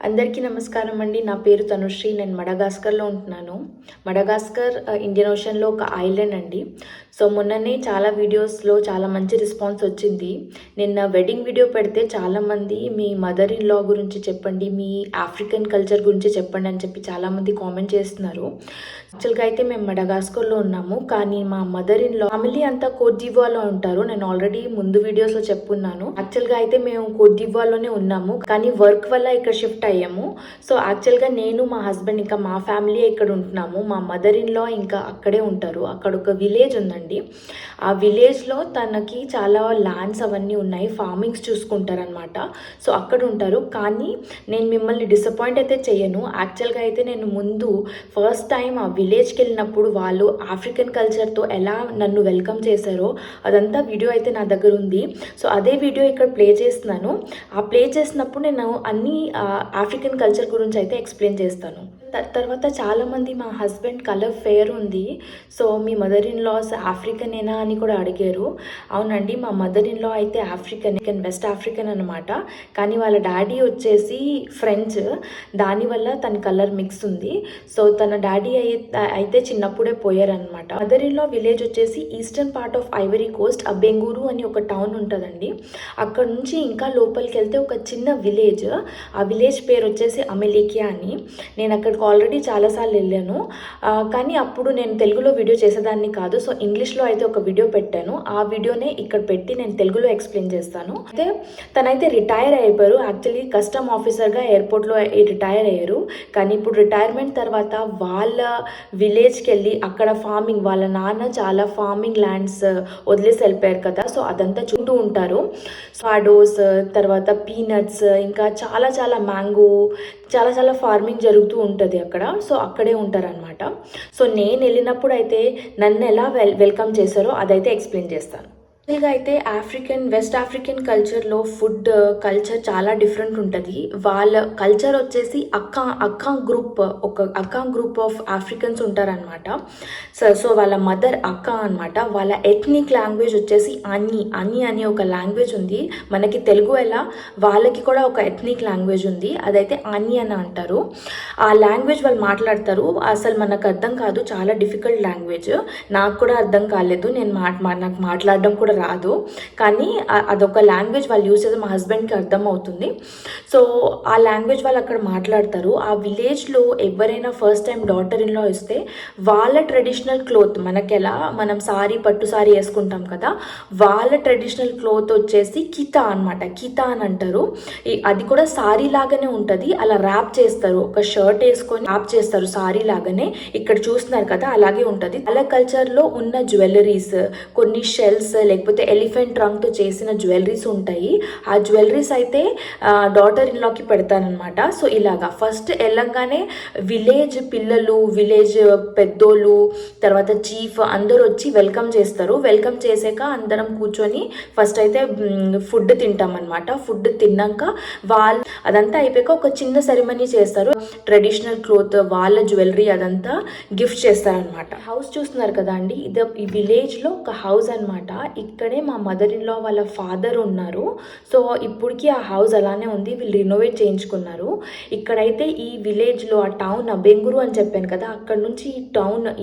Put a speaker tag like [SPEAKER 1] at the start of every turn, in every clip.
[SPEAKER 1] అందరికీ నమస్కారం అండి. నా పేరు తనుశ్రీ. నేను మడగాస్కర్లో ఉంటున్నాను. మడగాస్కర్ ఇండియన్ ఓషన్లో ఒక ఐలాండ్ అండి. సో మొన్ననే చాలా వీడియోస్లో చాలా మంచి రెస్పాన్స్ వచ్చింది. నిన్న వెడ్డింగ్ వీడియో పెడితే చాలామంది మీ మదర్ ఇన్ లా గురించి చెప్పండి, మీ ఆఫ్రికన్ కల్చర్ గురించి చెప్పండి అని చెప్పి చాలామంది కామెంట్ చేస్తున్నారు. యాక్చువల్గా అయితే మేము మడగాస్కర్లో ఉన్నాము, కానీ మా మదర్ ఇన్ లా ఫ్యామిలీ అంతా కోట్ డివాలో ఉంటారు. నేను ఆల్రెడీ ముందు వీడియోస్లో చెప్పున్నాను. యాక్చువల్గా అయితే మేము కోట్ డివాలోనే ఉన్నాము, కానీ వర్క్ వల్ల ఇక్కడ షిఫ్ట్ అయ్యాము. సో యాక్చువల్గా నేను, మా హస్బెండ్ ఇంకా మా ఫ్యామిలీ ఇక్కడ ఉంటున్నాము. మా మదర్ ఇన్ లా ఇంకా అక్కడే ఉంటారు. అక్కడ ఒక విలేజ్ ఉందండి. ఆ విలేజ్లో తనకి చాలా ల్యాండ్స్ అవన్నీ ఉన్నాయి, ఫార్మింగ్స్ చూసుకుంటారనమాట. సో అక్కడ ఉంటారు. కానీ నేను మిమ్మల్ని డిసప్పాయింట్ అయితే చేయను. యాక్చువల్గా అయితే నేను ముందు ఫస్ట్ టైం ఆ విలేజ్కి వెళ్ళినప్పుడు వాళ్ళు ఆఫ్రికన్ కల్చర్తో ఎలా నన్ను వెల్కమ్ చేశారో అదంతా వీడియో అయితే నా దగ్గర ఉంది. సో అదే వీడియో ఇక్కడ ప్లే చేస్తున్నాను. ఆ ప్లే చేసినప్పుడు నేను అన్ని ఆఫ్రికన్ కల్చర్ గురించి అయితే ఎక్స్ప్లెయిన్ చేస్తాను. తర్వాత చాలామంది మా హస్బెండ్ కలర్ ఫెయిర్ ఉంది, సో మీ మదర్ ఇన్ లాస్ ఆఫ్రికనేనా అని కూడా అడిగారు. అవునండి, మా మదర్ ఇన్ లా అయితే ఆఫ్రికన్, వెస్ట్ ఆఫ్రికన్ అనమాట. కానీ వాళ్ళ డాడీ వచ్చేసి ఫ్రెంచ్, దానివల్ల తన కలర్ మిక్స్ ఉంది. సో తన డాడీ అయితే చిన్నప్పుడే పోయారనమాట. మదర్ ఇన్ లా విలేజ్ వచ్చేసి eastern part of Ivory Coast, Abengourou అని ఒక టౌన్ ఉంటుందండి. అక్కడ నుంచి ఇంకా లోపలికి వెళ్తే ఒక చిన్న విలేజ్, ఆ విలేజ్ పేరు వచ్చేసి అమెలికియా అని. నేను అక్కడికి ఆల్రెడీ చాలాసార్లు వెళ్ళాను, కానీ అప్పుడు నేను తెలుగులో వీడియో చేసేదాన్ని కాదు. సో ఇంగ్లీష్లో అయితే ఒక వీడియో పెట్టాను. ఆ వీడియోనే ఇక్కడ పెట్టి నేను తెలుగులో ఎక్స్ప్లెయిన్ చేస్తాను. అయితే తనైతే రిటైర్ అయిపోయారు. యాక్చువల్లీ కస్టమ్ ఆఫీసర్గా ఎయిర్పోర్ట్లో రిటైర్ అయ్యారు. కానీ ఇప్పుడు రిటైర్మెంట్ తర్వాత వాళ్ళ విలేజ్కి వెళ్ళి అక్కడ ఫార్మింగ్, వాళ్ళ నాన్న చాలా ఫార్మింగ్ ల్యాండ్స్ వదిలేసి వెళ్ళిపోయారు కదా, సో అదంతా చూస్తూ ఉంటారు. స్వాడోస్, తర్వాత పీనట్స్, ఇంకా చాలా చాలా మ్యాంగో, చాలా ఫార్మింగ్ జరుగుతూ ఉంటుంది అక్కడ. సో అక్కడే ఉంటారనమాట. సో నేను వెళ్ళినప్పుడు అయితే నన్ను ఎలా వెల్కమ్ చేశారో అదైతే ఎక్స్ప్లెయిన్ చేస్తాను. యాక్చువల్గా అయితే వెస్ట్ ఆఫ్రికన్ కల్చర్లో ఫుడ్ కల్చర్ చాలా డిఫరెంట్ ఉంటుంది. వాళ్ళ కల్చర్ వచ్చేసి అక్కా గ్రూప్ ఆఫ్ ఆఫ్రికన్స్ ఉంటారనమాట. సో వాళ్ళ మదర్ అక్క అనమాట. వాళ్ళ ఎథ్నిక్ లాంగ్వేజ్ వచ్చేసి అన్ని అని ఒక లాంగ్వేజ్ ఉంది. మనకి తెలుగు ఎలా, వాళ్ళకి కూడా ఒక ఎథ్నిక్ లాంగ్వేజ్ ఉంది, అదైతే అని అంటారు. ఆ లాంగ్వేజ్ వాళ్ళు మాట్లాడతారు. అసలు మనకు అర్థం కాదు, చాలా డిఫికల్ట్ లాంగ్వేజ్. నాకు కూడా అర్థం కాలేదు, నాకు మాట్లాడడం కూడా రాదు. కానీ అదొక లాంగ్వేజ్ వాళ్ళు యూజ్ చేస్తే మా హస్బెండ్కి అర్థం అవుతుంది. సో ఆ లాంగ్వేజ్ వాళ్ళు అక్కడ మాట్లాడతారు. ఆ విలేజ్లో ఎవరైనా first time daughter in law వస్తే వాళ్ళ ట్రెడిషనల్ క్లోత్, మనం పట్టు సారీ వేసుకుంటాం కదా, వాళ్ళ ట్రెడిషనల్ క్లోత్ వచ్చేసి కితా అనమాట. కితా అని అంటారు. అది కూడా సారీ లాగానే ఉంటుంది. అలా ర్యాప్ చేస్తారు, ఒక షర్ట్ వేసుకొని ర్యాప్ చేస్తారు సారీ లాగానే. ఇక్కడ చూస్తున్నారు కదా, అలాగే ఉంటుంది. వాళ్ళ కల్చర్లో ఉన్న జ్యువెలరీస్, కొన్ని షెల్స్ లేకపోతే ఎలిఫెంట్ ట్రంక్తో చేసిన జ్యువెలరీస్ ఉంటాయి. ఆ జ్యువెలరీస్ అయితే డాటర్ ఇన్ లాకి పెడతారనమాట. సో ఇలాగా ఫస్ట్ వెళ్ళంగానే విలేజ్ పిల్లలు, విలేజ్ పెద్దోళ్ళు, తర్వాత చీఫ్ అందరూ వచ్చి వెల్కమ్ చేస్తారు. వెల్కమ్ చేసాక అందరం కూర్చొని ఫస్ట్ అయితే ఫుడ్ తింటామన్నమాట. ఫుడ్ తిన్నాక వాళ్ళు అదంతా అయిపోయాక ఒక చిన్న సెరమనీ చేస్తారు. ట్రెడిషనల్ క్లోత్, వాళ్ళ జ్యువెలరీ అదంతా గిఫ్ట్ చేస్తారనమాట. హౌస్ చూస్తున్నారు కదా అండి, ఇది ఈ విలేజ్లో ఒక హౌస్ అనమాట. ఇక్కడే మా మదర్ ఇన్ లా వాళ్ళ ఫాదర్ ఉన్నారు. సో ఇప్పటికీ ఆ హౌస్ అలానే ఉంది, వీళ్ళు రినోవేట్ చేయించుకున్నారు. ఇక్కడైతే ఈ విలేజ్లో ఆ టౌన్ బెంగూరు అని చెప్పాను కదా, అక్కడ నుంచి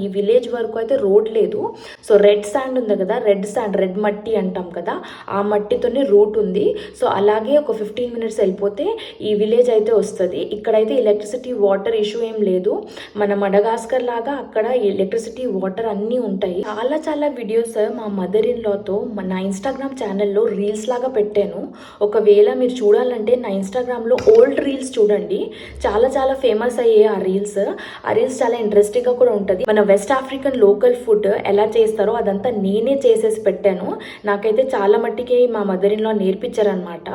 [SPEAKER 1] ఈ విలేజ్ వరకు అయితే రోడ్ లేదు. సో రెడ్ శాండ్ ఉంది కదా, రెడ్ మట్టి అంటాం కదా, ఆ మట్టితోనే రూట్ ఉంది. సో అలాగే ఒక 15 minutes వెళ్ళిపోతే ఈ విలేజ్ అయితే వస్తుంది. ఇక్కడైతే ఎలక్ట్రిసిటీ, వాటర్ ఇష్యూ ఏం లేదు. మన మడగాస్కర్ లాగా అక్కడ ఎలక్ట్రిసిటీ, వాటర్ అన్నీ ఉంటాయి. చాలా వీడియోస్ మా మదర్ ఇన్ లాతో నా ఇన్స్టాగ్రామ్ ఛానల్లో రీల్స్ లాగా పెట్టాను. ఒకవేళ మీరు చూడాలంటే నా ఇన్స్టాగ్రామ్లో ఓల్డ్ రీల్స్ చూడండి, చాలా ఫేమస్ అయ్యాయి ఆ రీల్స్. చాలా ఇంట్రెస్టింగ్గా కూడా ఉంటుంది. మన వెస్ట్ ఆఫ్రికన్ లోకల్ ఫుడ్ ఎలా చేస్తారో అదంతా నేనే చేసేసి పెట్టాను. నాకైతే చాలా మట్టికి మా మదర్ ఇన్ లా నేర్పించారనమాట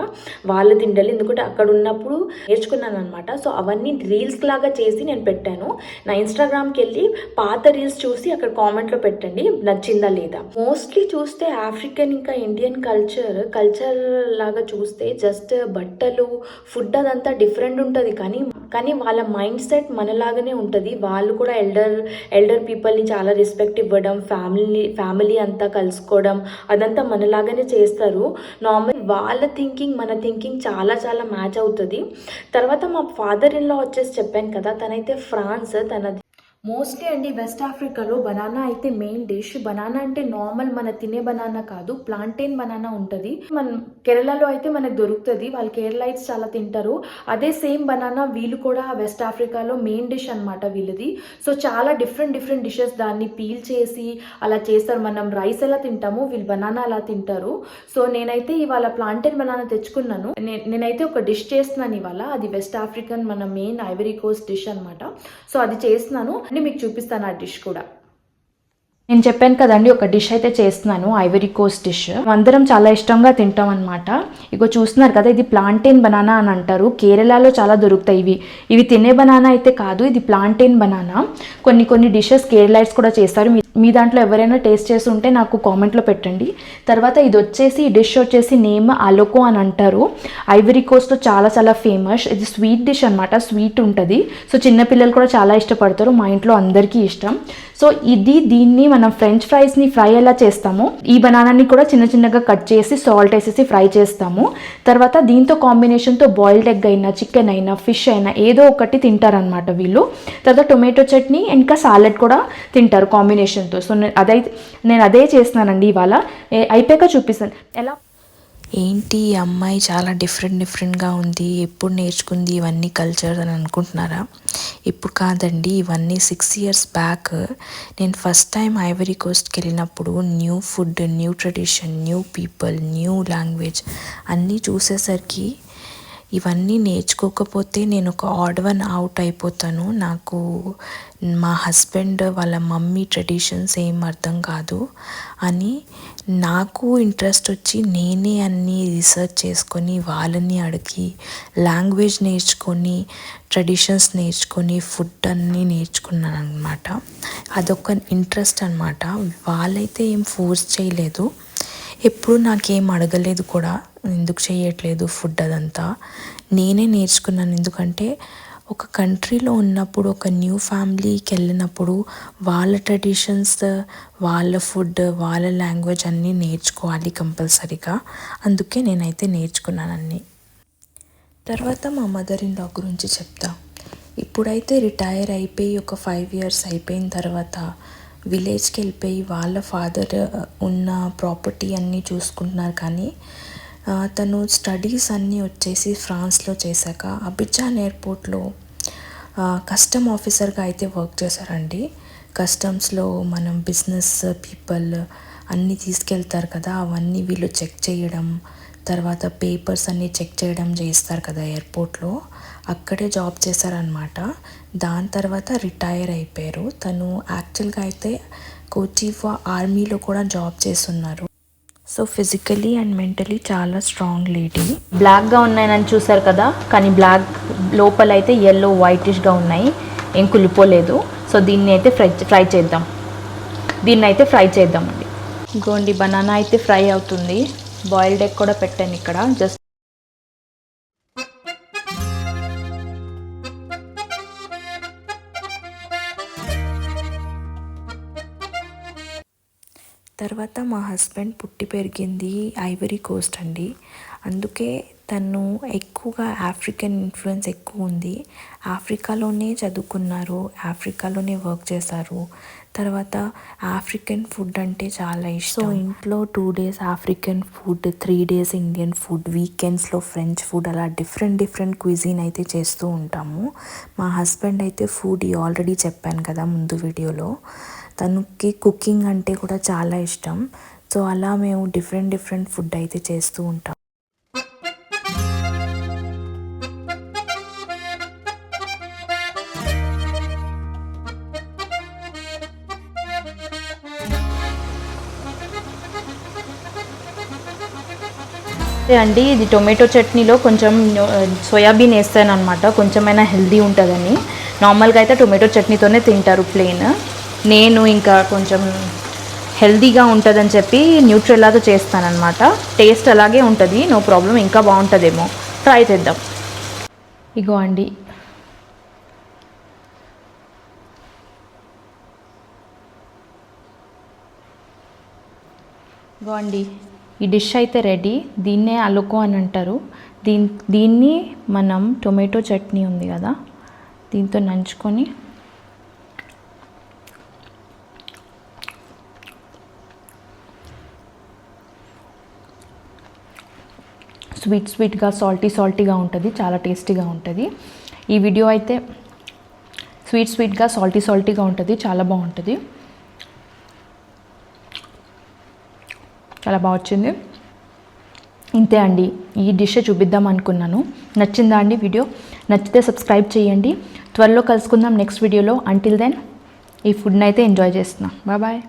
[SPEAKER 1] వాళ్ళు తిండాలి, ఎందుకంటే అక్కడ ఉన్నప్పుడు నేర్చుకున్నాను అనమాట. సో అవన్నీ రీల్స్ లాగా చేసి నేను పెట్టాను. నా ఇన్స్టాగ్రామ్కి వెళ్ళి పాత రీల్స్ చూసి అక్కడ కామెంట్లో పెట్టండి నచ్చిందా లేదా. మోస్ట్లీ చూస్తే ఆఫ్రికన్ ఇంకా ఇండియన్ కల్చర్ లాగా చూస్తే జస్ట్ బట్టలు, ఫుడ్ అదంతా డిఫరెంట్ ఉంటుంది. కానీ వాళ్ళ మైండ్ సెట్ మనలాగానే ఉంటుంది. వాళ్ళు కూడా ఎల్డర్ పీపుల్ని చాలా రెస్పెక్ట్ ఇవ్వడం, ఫ్యామిలీ అంతా కలుసుకోవడం అదంతా మనలాగానే చేస్తారు. నార్మల్ వాళ్ళ థింకింగ్ మన థింకింగ్ చాలా చాలా మ్యాచ్ అవుతుంది. తర్వాత మా ఫాదర్ ఇన్ లా వచ్చేసి చెప్పాను కదా, తనైతే ఫ్రాన్స్, తనది మోస్ట్లీ అండి వెస్ట్ ఆఫ్రికాలో బనానా అయితే మెయిన్ డిష్. బనానా అంటే నార్మల్ మన తినే బనానా కాదు, ప్లాంటైన్ బనానా ఉంటుంది. మన కేరళలో అయితే మనకు దొరుకుతుంది, వాళ్ళు కేరళైట్స్ చాలా తింటారు. అదే సేమ్ బనానా వీళ్ళు కూడా వెస్ట్ ఆఫ్రికాలో మెయిన్ డిష్ అనమాట వీళ్ళది. సో చాలా డిఫరెంట్ డిఫరెంట్ డిషెస్ దాన్ని పీల్ చేసి అలా చేస్తారు. మనం రైస్ ఎలా తింటామో వీళ్ళు బనానా అలా తింటారు. సో నేనైతే ఇవాళ ప్లాంటైన్ బనానా తెచ్చుకున్నాను. నేనైతే ఒక డిష్ చేస్తున్నాను ఇవాళ. అది వెస్ట్ ఆఫ్రికన్ మన మెయిన్ ఐవరీ కోస్ట్ డిష్ అనమాట. సో అది చేస్తున్నాను, మీకు చూపిస్తాను ఆ డిష్ కూడా. నేను చెప్పాను కదండి, ఒక డిష్ అయితే చేస్తున్నాను, ఐవరీ కోస్ట్ డిష్. అందరం చాలా ఇష్టంగా తింటాం అనమాట. ఇగో చూస్తున్నారు కదా, ఇది ప్లాంటైన్ బనానా అని అంటారు. కేరళలో చాలా దొరుకుతాయి ఇవి తినే బనానా అయితే కాదు, ఇది ప్లాంటైన్ బనానా. కొన్ని డిషెస్ కేరళైట్స్ కూడా చేస్తారు. మీ దాంట్లో ఎవరైనా టేస్ట్ చేసి ఉంటే నాకు కామెంట్లో పెట్టండి. తర్వాత ఇది వచ్చేసి, ఈ డిష్ వచ్చేసి నేమ్ అలోకో అని అంటారు. ఐవరీ కోస్ట్లో చాలా చాలా ఫేమస్. ఇది స్వీట్ డిష్ అనమాట, స్వీట్ ఉంటుంది. సో చిన్నపిల్లలు కూడా చాలా ఇష్టపడతారు, మా ఇంట్లో అందరికీ ఇష్టం. సో దీన్ని మనం ఫ్రెంచ్ ఫ్రైస్ని ఫ్రై ఎలా చేస్తామో, ఈ బనానాని కూడా చిన్న చిన్నగా కట్ చేసి సాల్ట్ వేసేసి ఫ్రై చేస్తాము. తర్వాత దీంతో కాంబినేషన్తో బాయిల్డ్ ఎగ్ అయినా, చికెన్ అయినా, ఫిష్ అయినా ఏదో ఒకటి తింటారనమాట వీళ్ళు. తర్వాత టొమాటో చట్నీ ఇంకా సాలెడ్ కూడా తింటారు కాంబినేషన్తో. సో నేను అదే చేస్తున్నానండి ఇవాళ. అయిపోయాక చూపిస్తాను ఎలా.
[SPEAKER 2] ఏంటి ఈ అమ్మాయి చాలా డిఫరెంట్గా ఉంది, ఎప్పుడు నేర్చుకుంది ఇవన్నీ కల్చర్ అని అనుకుంటున్నారా? ఇప్పుడు కాదండి, ఇవన్నీ 6 years బ్యాక్ నేను ఫస్ట్ టైం ఐవరీ కోస్ట్కి వెళ్ళినప్పుడు new food, new tradition, new people, new language అన్నీ చూసేసరికి ఇవన్నీ నేర్చుకోకపోతే నేను ఒక ఆడ్ వన్ అవుట్ అయిపోతాను. నాకు మా హస్బెండ్ వాళ్ళ మమ్మీ ట్రెడిషన్స్ ఏం అర్థం కాదు అని నాకు ఇంట్రెస్ట్ వచ్చి నేనే అన్నీ రీసెర్చ్ చేసుకొని వాళ్ళని అడిగి లాంగ్వేజ్ నేర్చుకొని ట్రెడిషన్స్ నేర్చుకొని ఫుడ్ అన్నీ నేర్చుకున్నాను అనమాట. అదొక ఇంట్రెస్ట్ అనమాట. వాళ్ళైతే ఏం ఫోర్స్ చేయలేదు, ఎప్పుడు నాకేం అడగలేదు కూడా ఎందుకు చేయట్లేదు ఫుడ్ అదంతా. నేనే నేర్చుకున్నాను. ఎందుకంటే ఒక కంట్రీలో ఉన్నప్పుడు, ఒక న్యూ ఫ్యామిలీకి వెళ్ళినప్పుడు వాళ్ళ ట్రెడిషన్స్, వాళ్ళ ఫుడ్, వాళ్ళ లాంగ్వేజ్ అన్నీ నేర్చుకోవాలి కంపల్సరీగా. అందుకే నేనైతే నేర్చుకున్నాను అన్నీ. తర్వాత మా మదర్ ఇన్ లా గురించి చెప్తా. ఇప్పుడైతే రిటైర్ అయిపోయి ఒక 5 years అయిపోయిన తర్వాత విలేజ్కి వెళ్ళిపోయి వాళ్ళ ఫాదర్ ఉన్న ప్రాపర్టీ అన్నీ చూసుకుంటున్నారు. కానీ తను స్టడీస్ అన్నీ వచ్చేసి ఫ్రాన్స్లో చేశాక అబిజాన్ ఎయిర్పోర్ట్లో కస్టమ్ ఆఫీసర్గా అయితే వర్క్ చేశారండి. కస్టమ్స్లో మనం బిజినెస్ పీపుల్ అన్నీ తీసుకెళ్తారు కదా, అవన్నీ వీళ్ళు చెక్ చేయడం, తర్వాత పేపర్స్ అన్నీ చెక్ చేయడం చేస్తారు కదా ఎయిర్పోర్ట్లో, అక్కడే జాబ్ చేశారనమాట. దాని తర్వాత రిటైర్ అయిపోయారు. తను యాక్చువల్గా అయితే కోచివా ఆర్మీలో కూడా జాబ్ చేస్తున్నారు. సో ఫిజికలీ అండ్ మెంటలీ చాలా స్ట్రాంగ్ లేడీ.
[SPEAKER 1] బ్లాక్గా ఉన్నాయని చూసారు కదా, కానీ బ్లాక్ లోపల అయితే ఎల్లో వైటిష్గా ఉన్నాయి, ఏం కులిపోలేదు. సో దీన్ని అయితే ఫ్రై చేద్దామండి. ఇంకోండి బనానా అయితే ఫ్రై అవుతుంది. బాయిల్డ్ ఎగ్ కూడా పెట్టాను ఇక్కడ. జస్ట్
[SPEAKER 2] తర్వాత మా హస్బెండ్ పుట్టి పెరిగింది ఐవరీ కోస్ట్ అండి. అందుకే తను ఎక్కువగా ఆఫ్రికన్ ఇన్ఫ్లుయెన్స్ ఎక్కువ ఉంది. ఆఫ్రికాలోనే చదువుకున్నారు, ఆఫ్రికాలోనే వర్క్ చేశారు. తర్వాత ఆఫ్రికన్ ఫుడ్ అంటే చాలా ఇష్టం. సో ఇంట్లో 2 days African food, 3 days Indian food, వీకెండ్స్లో ఫ్రెంచ్ ఫుడ్, అలా డిఫరెంట్ క్విజిన్ అయితే చేస్తూ ఉంటాము. మా హస్బెండ్ అయితే ఫుడ్ ఆల్రెడీ చెప్పాను కదా ముందు వీడియోలో, తనకి కుకింగ్ అంటే కూడా చాలా ఇష్టం. సో అలా మేము డిఫరెంట్ ఫుడ్ అయితే చేస్తూ ఉంటాం.
[SPEAKER 1] అండి ఇది టొమాటో చట్నీలో కొంచెం సోయాబీన్ వేస్తాను అనమాట, కొంచెమైనా హెల్దీ ఉంటుందని. నార్మల్గా అయితే టొమాటో చట్నీతోనే తింటారు ప్లెయిన్. నేను ఇంకా కొంచెం హెల్దీగా ఉంటుందని చెప్పి న్యూట్రెల్లాతో చేస్తానన్నమాట. టేస్ట్ అలాగే ఉంటుంది, నో ప్రాబ్లం, ఇంకా బాగుంటుందేమో, ట్రై చేద్దాం. ఇగో అండి, ఈ డిష్ అయితే రెడీ. దీన్నే అలోకో అని అంటారు. దీన్ని మనం టొమాటో చట్నీ ఉంది కదా, దీంతో నంచుకొని స్వీట్గా సాల్టీగా ఉంటుంది. చాలా టేస్టీగా ఉంటుంది. ఈ వీడియో అయితే స్వీట్గా సాల్టీగా ఉంటుంది. చాలా బాగుంటుంది. చాలా బాగా వచ్చింది. ఇంతే అండి, ఈ డిష్ చూపిద్దాం అనుకున్నాను. నచ్చిందా అండి వీడియో? నచ్చితే సబ్స్క్రైబ్ చేయండి. త్వరలో కలుసుకుందాం నెక్స్ట్ వీడియోలో. అంటిల్ దెన్ ఈ ఫుడ్ని అయితే ఎంజాయ్ చేస్తున్నాం. బాయ్.